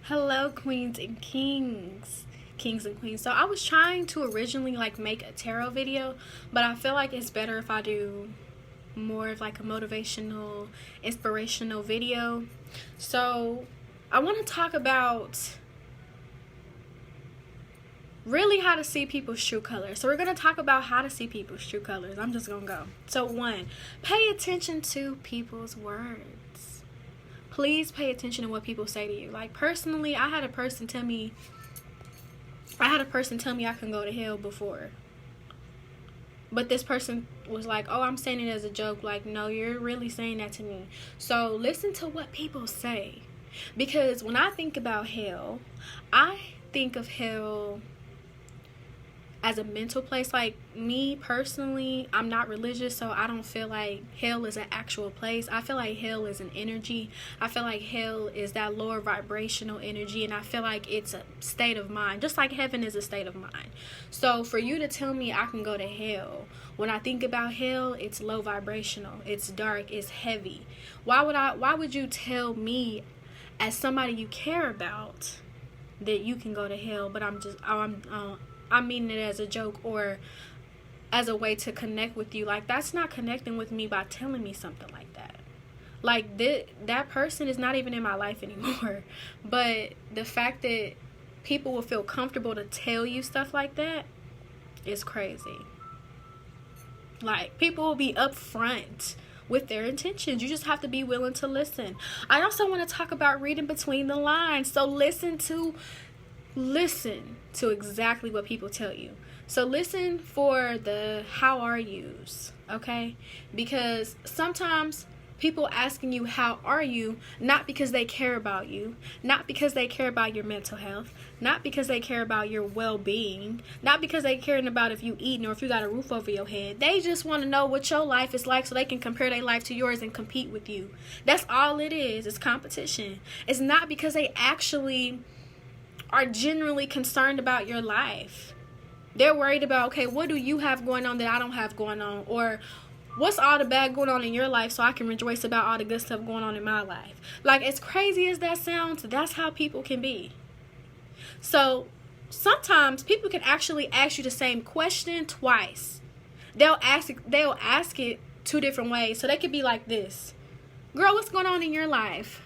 Hello, queens and kings. Kings and queens. So I was trying to originally make a tarot video, but I feel like it's better if I do more of a motivational, inspirational video. So I want to talk about really how to see people's true colors. So we're going to talk about how to see people's true colors. I'm just going to go. So one, pay attention to people's words. Please pay attention to what people say to you. Personally, I had a person tell me I can go to hell before. But this person was like, "Oh, I'm saying it as a joke." No, you're really saying that to me. So listen to what people say. Because when I think about hell, I think of hell as a mental place. Me personally, I'm not religious, so I don't feel like hell is an actual place. I feel like hell is an energy. I feel like hell is that lower vibrational energy, and I feel like it's a state of mind, just like heaven is a state of mind. So for you to tell me I can go to hell, when I think about hell, it's low vibrational, it's dark, it's heavy. Why would you tell me, as somebody you care about, that you can go to hell? But I'm meaning it as a joke or as a way to connect with you. That's not connecting with me by telling me something like that. That person is not even in my life anymore. But the fact that people will feel comfortable to tell you stuff like that is crazy. People will be upfront with their intentions. You just have to be willing to listen. I also want to talk about reading between the lines. So listen to exactly what people tell you. So listen for the how are yous, okay? Because sometimes people asking you how are you, not because they care about you, not because they care about your mental health, not because they care about your well-being, not because they caring about if you eating or if you got a roof over your head. They just want to know what your life is like so they can compare their life to yours and compete with you. That's all it is. It's competition. It's not because they actually are genuinely concerned about your life. They're worried about, okay, what do you have going on that I don't have going on? Or what's all the bad going on in your life so I can rejoice about all the good stuff going on in my life? As crazy as that sounds, that's how people can be. So sometimes people can actually ask you the same question twice. They'll ask it two different ways. So they could be like this: "Girl, what's going on in your life?"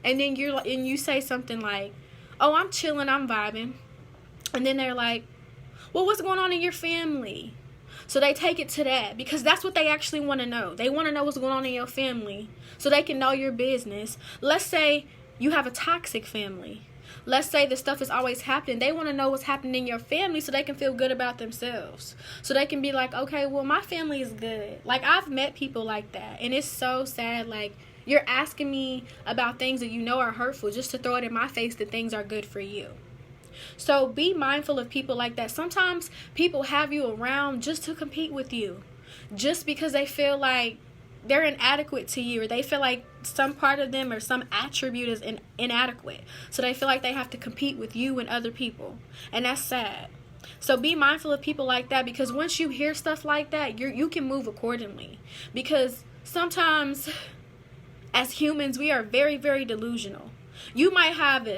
And then you say something like, "Oh, I'm chilling, I'm vibing." And then they're like, "Well, what's going on in your family?" So they take it to that because that's what they actually want to know. They want to know what's going on in your family so they can know your business. Let's say you have a toxic family. Let's say the stuff is always happening. They want to know what's happening in your family so they can feel good about themselves. So they can be like, "Okay, well, my family is good." I've met people like that, and it's so sad. You're asking me about things that you know are hurtful just to throw it in my face that things are good for you. So be mindful of people like that. Sometimes people have you around just to compete with you, just because they feel like they're inadequate to you, or they feel like some part of them or some attribute is inadequate. So they feel like they have to compete with you and other people. And that's sad. So be mindful of people like that, because once you hear stuff like that, you can move accordingly. Because sometimes as humans, we are very, very delusional. You might have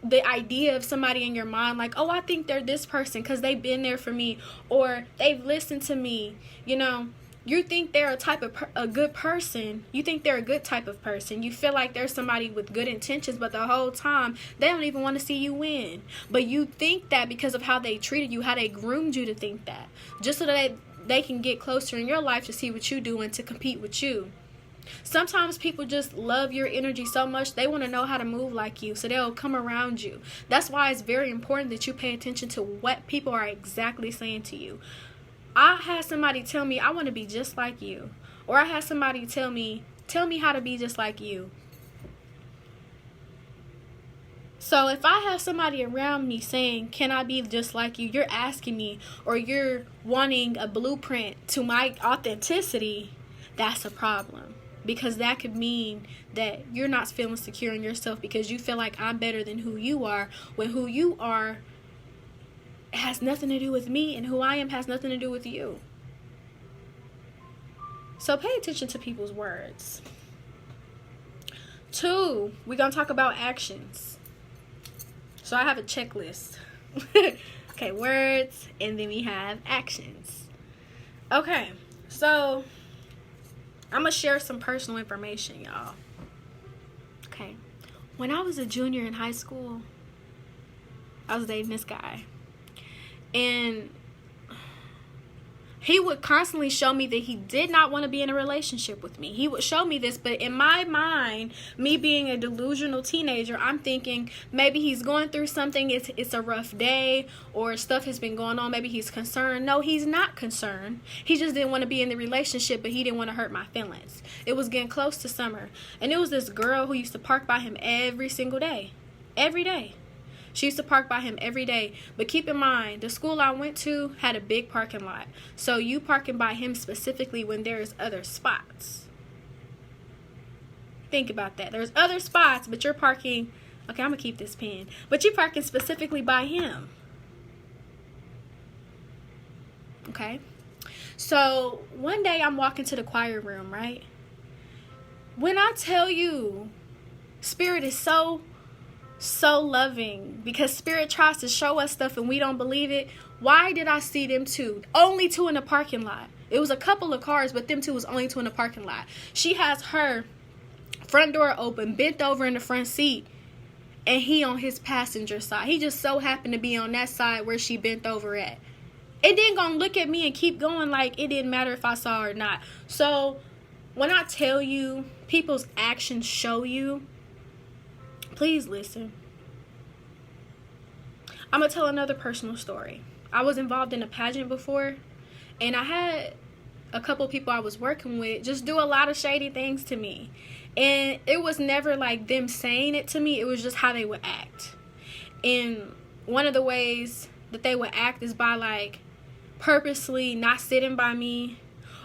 the idea of somebody in your mind, "Oh, I think they're this person because they've been there for me, or they've listened to me." You think they're a good person. You think they're a good type of person. You feel like they're somebody with good intentions, but the whole time they don't even want to see you win. But you think that because of how they treated you, how they groomed you to think that, just so that they can get closer in your life to see what you do and to compete with you. Sometimes people just love your energy so much they want to know how to move like you, so they'll come around you. That's why it's very important that you pay attention to what people are exactly saying to you. I had somebody tell me, "I want to be just like you," or I had somebody tell me how to be just like you. So if I have somebody around me saying, "Can I be just like you?" you're asking me, or you're wanting a blueprint to my authenticity, that's a problem. Because that could mean that you're not feeling secure in yourself because you feel like I'm better than who you are, when who you are has nothing to do with me, and who I am has nothing to do with you. So pay attention to people's words. 2, we're going to talk about actions. So I have a checklist. Okay, words, and then we have actions. Okay, so I'm going to share some personal information, y'all. Okay, when I was a junior in high school, I was dating this guy. And he would constantly show me that he did not want to be in a relationship with me. He would show me this, but in my mind, me being a delusional teenager, I'm thinking maybe he's going through something. It's a rough day, or stuff has been going on. Maybe he's concerned. No, he's not concerned. He just didn't want to be in the relationship, but he didn't want to hurt my feelings. It was getting close to summer, and it was this girl who used to park by him every single day. Every day. She used to park by him every day. But keep in mind, the school I went to had a big parking lot. So you parking by him specifically when there's other spots. Think about that. There's other spots, but you're parking... Okay, I'm going to keep this pen. But you're parking specifically by him. Okay? So one day I'm walking to the choir room, right? When I tell you, Spirit is so loving, because Spirit tries to show us stuff and we don't believe it. Why did I see them two? Only two in the parking lot. It was a couple of cars, but them two was only two in the parking lot. She has her front door open, bent over in the front seat, and he on his passenger side. He just so happened to be on that side where she bent over at. And then gonna look at me and keep going like it didn't matter if I saw her or not. So when I tell you people's actions show you, please listen. I'm going to tell another personal story. I was involved in a pageant before, and I had a couple people I was working with just do a lot of shady things to me. And it was never like them saying it to me. It was just how they would act. And one of the ways that they would act is by like purposely not sitting by me,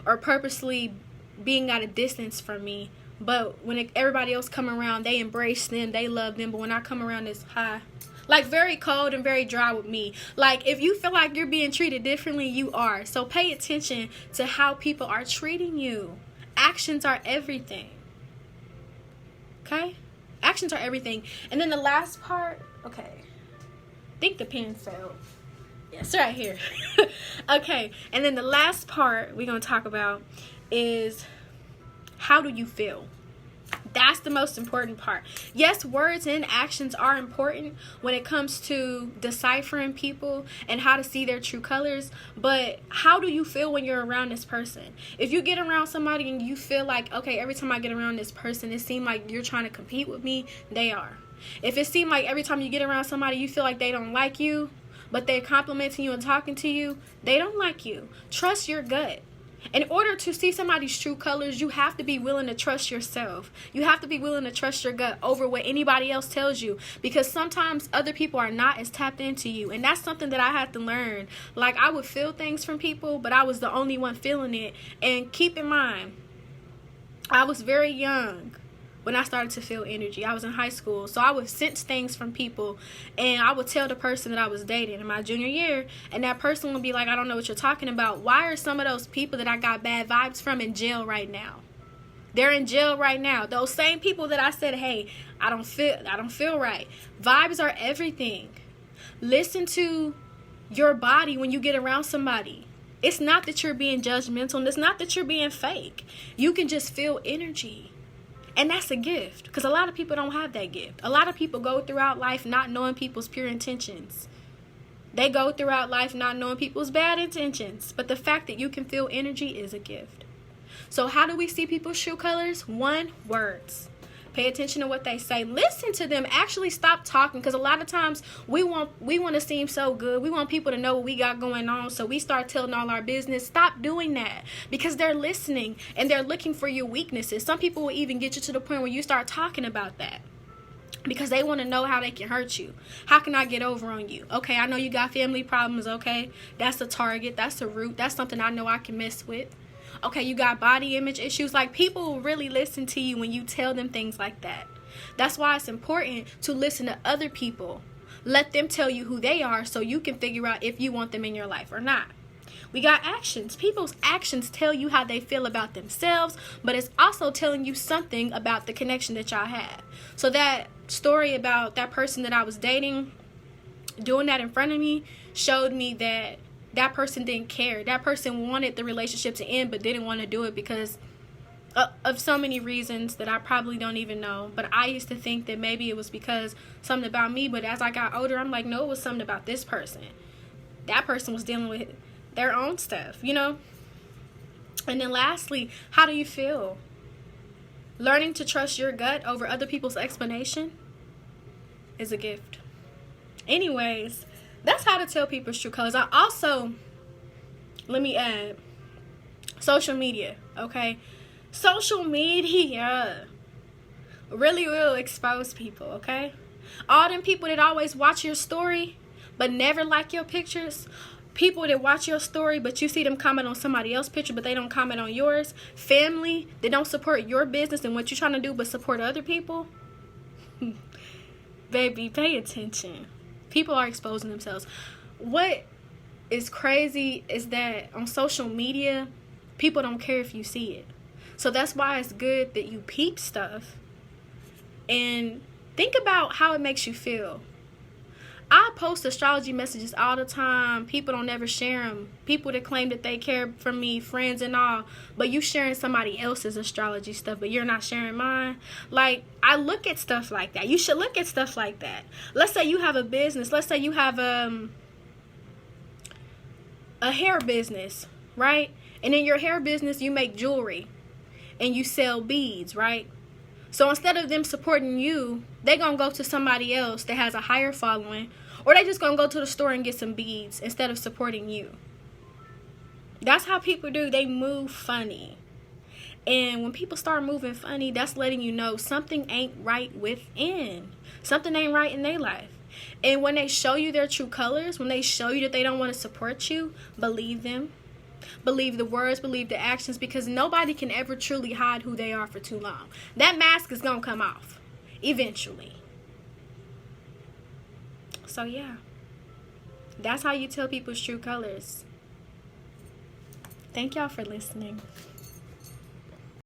or purposely being at a distance from me. But when everybody else come around, they embrace them, they love them. But when I come around, it's high. Like very cold and very dry with me. Like if you feel like you're being treated differently, you are. So pay attention to how people are treating you. Actions are everything. Okay? Actions are everything. And then the last part, okay. I think the pen fell. Yes, right here. Okay. And then the last part we're going to talk about is, how do you feel? That's the most important part. Yes, words and actions are important when it comes to deciphering people and how to see their true colors. But how do you feel when you're around this person? If you get around somebody and you feel like, okay, every time I get around this person, it seems like you're trying to compete with me, they are. If it seems like every time you get around somebody, you feel like they don't like you, but they're complimenting you and talking to you, they don't like you. Trust your gut. In order to see somebody's true colors, you have to be willing to trust yourself. You have to be willing to trust your gut over what anybody else tells you, because sometimes other people are not as tapped into you. And that's something that I had to learn. Like, I would feel things from people, but I was the only one feeling it. And keep in mind, I was very young when I started to feel energy. I was in high school, so I would sense things from people, and I would tell the person that I was dating in my junior year, and that person would be like, I don't know what you're talking about. Why are some of those people that I got bad vibes from in jail right now? They're in jail right now. Those same people that I said, hey, I don't feel right. Vibes are everything. Listen to your body when you get around somebody. It's not that you're being judgmental, and it's not that you're being fake. You can just feel energy. And that's a gift, because a lot of people don't have that gift. A lot of people go throughout life not knowing people's pure intentions. They go throughout life not knowing people's bad intentions. But the fact that you can feel energy is a gift. So how do we see people's true colors? One, words. Pay attention to what they say. Listen to them. Actually stop talking, because a lot of times we want to seem so good. We want people to know what we got going on, so we start telling all our business. Stop doing that, because they're listening and they're looking for your weaknesses. Some people will even get you to the point where you start talking about that, because they want to know how they can hurt you. How can I get over on you? Okay, I know you got family problems. Okay, that's a target. That's a root. That's something I know I can mess with. Okay, you got body image issues. Like, people will really listen to you when you tell them things like that. That's why it's important to listen to other people. Let them tell you who they are, so you can figure out if you want them in your life or not. We got actions. People's actions tell you how they feel about themselves, but it's also telling you something about the connection that y'all have. So that story about that person that I was dating, doing that in front of me showed me that that person didn't care. That person wanted the relationship to end but didn't want to do it because of so many reasons that I probably don't even know. But I used to think that maybe it was because something about me, but as I got older, I'm like, no, it was something about this person. That person was dealing with their own stuff, you know? And then lastly, how do you feel? Learning to trust your gut over other people's explanation is a gift. Anyways, that's how to tell people's true colors. I also, let me add, social media, okay? Social media really will expose people, okay? All them people that always watch your story but never like your pictures, people that watch your story but you see them comment on somebody else's picture but they don't comment on yours, family that don't support your business and what you're trying to do but support other people, baby, pay attention. People are exposing themselves. What is crazy is that on social media, people don't care if you see it. So that's why it's good that you peep stuff and think about how it makes you feel. I post astrology messages all the time. People don't ever share them. People that claim that they care for me, friends and all, but you sharing somebody else's astrology stuff, but you're not sharing mine. Like, I look at stuff like that. You should look at stuff like that. Let's say you have a business. Let's say you have a hair business, right? And in your hair business, you make jewelry and you sell beads, right? So instead of them supporting you, they're going to go to somebody else that has a higher following, or they just going to go to the store and get some beads instead of supporting you. That's how people do. They move funny. And when people start moving funny, that's letting you know something ain't right within. Something ain't right in their life. And when they show you their true colors, when they show you that they don't want to support you, believe them. Believe the words, believe the actions, because nobody can ever truly hide who they are for too long. That mask is going to come off eventually. So yeah, that's how you tell people's true colors. Thank y'all for listening.